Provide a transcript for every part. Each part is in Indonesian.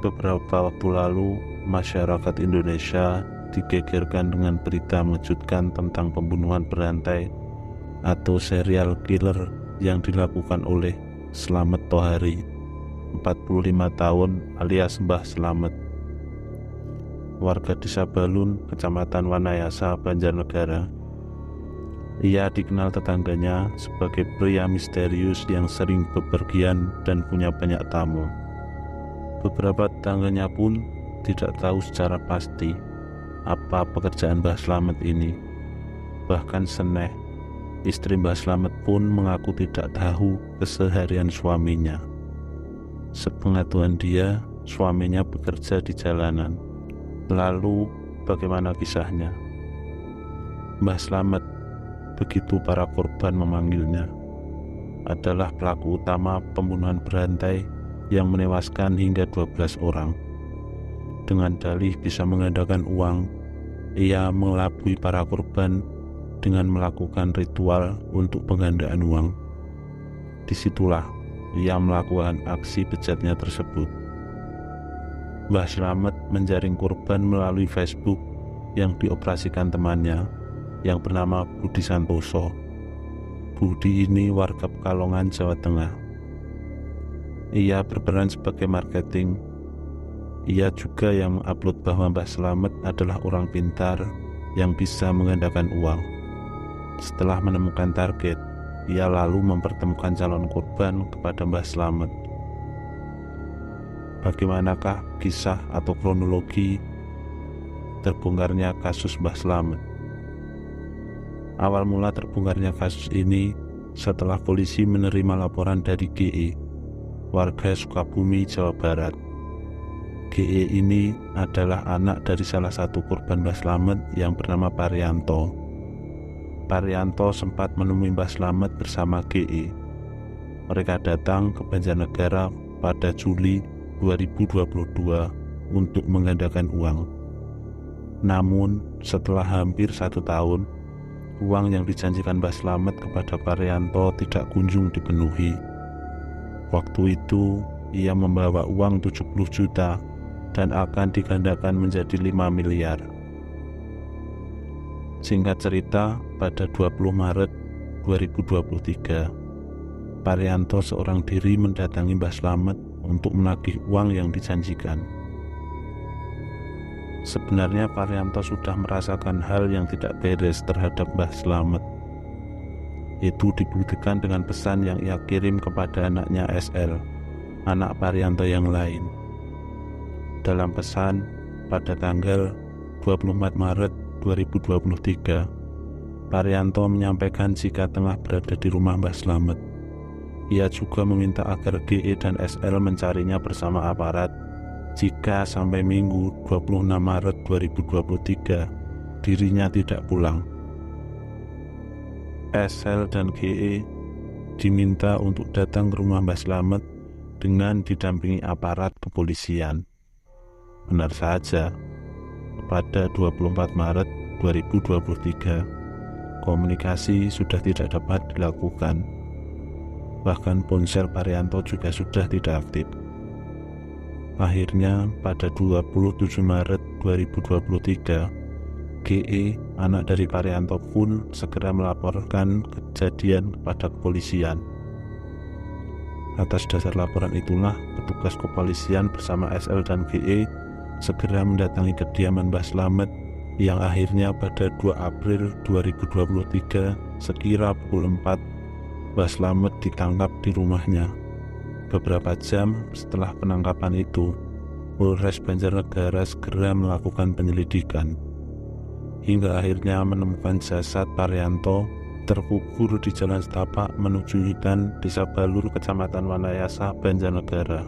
Beberapa waktu lalu, masyarakat Indonesia digegerkan dengan berita mengejutkan tentang pembunuhan berantai atau serial killer yang dilakukan oleh Slamet Tohari, 45 tahun alias Mbah Slamet, warga Desa Balun, Kecamatan Wanayasa, Banjarnegara. Ia dikenal tetangganya sebagai pria misterius yang sering bepergian dan punya banyak tamu. Beberapa tetangganya pun tidak tahu secara pasti apa pekerjaan Mbah Slamet ini. Bahkan Seneh, istri Mbah Slamet pun mengaku tidak tahu keseharian suaminya. Sepengetahuan dia, suaminya bekerja di jalanan. Lalu bagaimana kisahnya? Mbah Slamet, begitu para korban memanggilnya, adalah pelaku utama pembunuhan berantai yang menewaskan hingga 12 orang. Dengan dalih bisa menggandakan uang, ia mengelabui para korban dengan melakukan ritual untuk penggandaan uang. Disitulah ia melakukan aksi bejatnya tersebut. Mbah Slamet menjaring korban melalui Facebook yang dioperasikan temannya yang bernama Budi Santoso. Budi ini warga Pekalongan, Jawa Tengah. Ia berperan sebagai marketing. Ia juga yang mengupload bahwa Mbah Slamet adalah orang pintar yang bisa menggandakan uang. Setelah menemukan target, ia lalu mempertemukan calon korban kepada Mbah Slamet. Bagaimanakah kisah atau kronologi terbongkarnya kasus Mbah Slamet? Awal mula terbongkarnya kasus ini setelah polisi menerima laporan dari GE, warga Sukabumi, Jawa Barat. GE ini adalah anak dari salah satu korban Mbah Slamet yang bernama Parianto. Parianto sempat menemui Mbah Slamet bersama GE. Mereka datang ke Banjarnegara pada Juli 2022 untuk menggandakan uang. Namun setelah hampir 1 tahun, uang yang dijanjikan Mbah Slamet kepada Parianto tidak kunjung dipenuhi. Waktu itu ia membawa uang 70 juta dan akan digandakan menjadi 5 miliar. Singkat cerita, pada 20 Maret 2023, Parianto seorang diri mendatangi Mbah Slamet untuk menagih uang yang dijanjikan. Sebenarnya Parianto sudah merasakan hal yang tidak beres terhadap Mbah Slamet. Itu dibuktikan dengan pesan yang ia kirim kepada anaknya SL, anak Parianto yang lain. Dalam pesan pada tanggal 24 Maret 2023, Parianto menyampaikan jika tengah berada di rumah Mbah Slamet. Ia juga meminta agar GE dan SL mencarinya bersama aparat jika sampai Minggu 26 Maret 2023 dirinya tidak pulang. SL dan GE diminta untuk datang ke rumah Mbah Slamet dengan didampingi aparat kepolisian. Benar saja, pada 24 Maret 2023 komunikasi sudah tidak dapat dilakukan. Bahkan ponsel Parianto juga sudah tidak aktif. Akhirnya pada 27 Maret 2023, GE, anak dari Parianto pun segera melaporkan kejadian kepada kepolisian. Atas dasar laporan itulah, petugas kepolisian bersama SL dan GE segera mendatangi kediaman Mbah Slamet yang akhirnya pada 2 April 2023 sekira pukul 4, Mbah Slamet ditangkap di rumahnya. Beberapa jam setelah penangkapan itu, Polres Banjarnegara segera melakukan penyelidikan, hingga akhirnya menemukan jasad Parianto terkubur di Jalan Setapak menuju hutan Desa Balur, Kecamatan Wanayasa, Banjarnegara.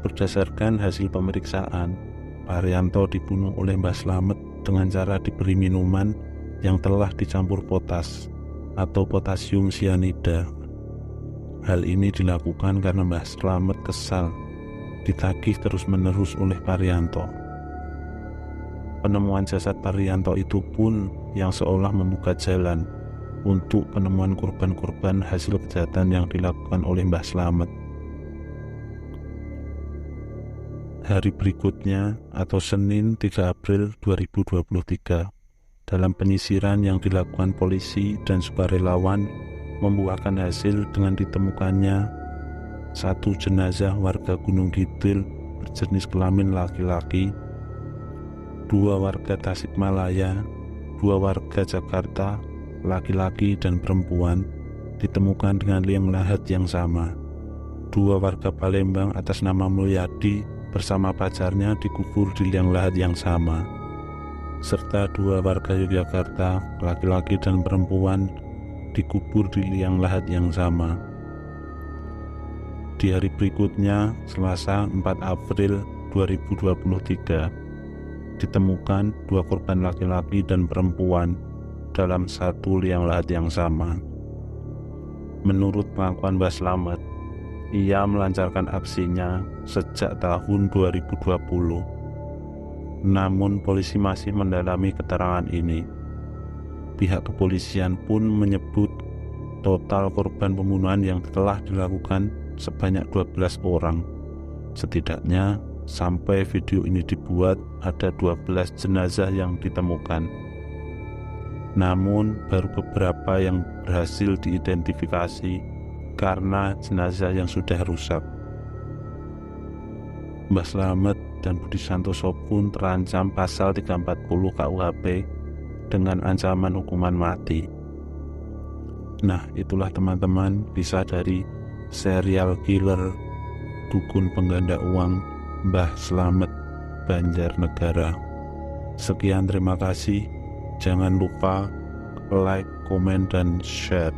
Berdasarkan hasil pemeriksaan, Parianto dibunuh oleh Mbah Slamet dengan cara diberi minuman yang telah dicampur potas atau potasium sianida. Hal ini dilakukan karena Mbah Slamet kesal ditagih terus-menerus oleh Parianto. Penemuan jasad Parianto itu pun yang seolah membuka jalan untuk penemuan korban-korban hasil kejahatan yang dilakukan oleh Mbah Slamet. hari berikutnya atau Senin 3 April 2023, dalam penyisiran yang dilakukan polisi dan sukarelawan membuahkan hasil dengan ditemukannya satu jenazah warga Gunung Kidul berjenis kelamin laki-laki, 2 warga Tasikmalaya, 2 warga Jakarta, laki-laki dan perempuan, ditemukan dengan liang lahat yang sama. 2 warga Palembang atas nama Mulyadi bersama pacarnya dikubur di liang lahat yang sama, serta 2 warga Yogyakarta, laki-laki dan perempuan, dikubur di liang lahat yang sama. Di hari berikutnya, Selasa 4 April 2023, ditemukan 2 korban laki-laki dan perempuan dalam satu liang lahat yang sama. Menurut pengakuan Mbah Slamet, ia melancarkan aksinya sejak tahun 2020. Namun polisi masih mendalami keterangan ini. Pihak kepolisian pun menyebut total korban pembunuhan yang telah dilakukan sebanyak 12 orang. Setidaknya sampai video ini dibuat ada 12 jenazah yang ditemukan. Namun baru beberapa yang berhasil diidentifikasi karena jenazah yang sudah rusak. Mbah Slamet dan Budi Santoso pun terancam pasal 340 KUHP dengan ancaman hukuman mati. Nah, itulah teman-teman kisah dari serial killer dukun pengganda uang Mbah Slamet Banjarnegara. Sekian, terima kasih. Jangan lupa like, komen, dan share.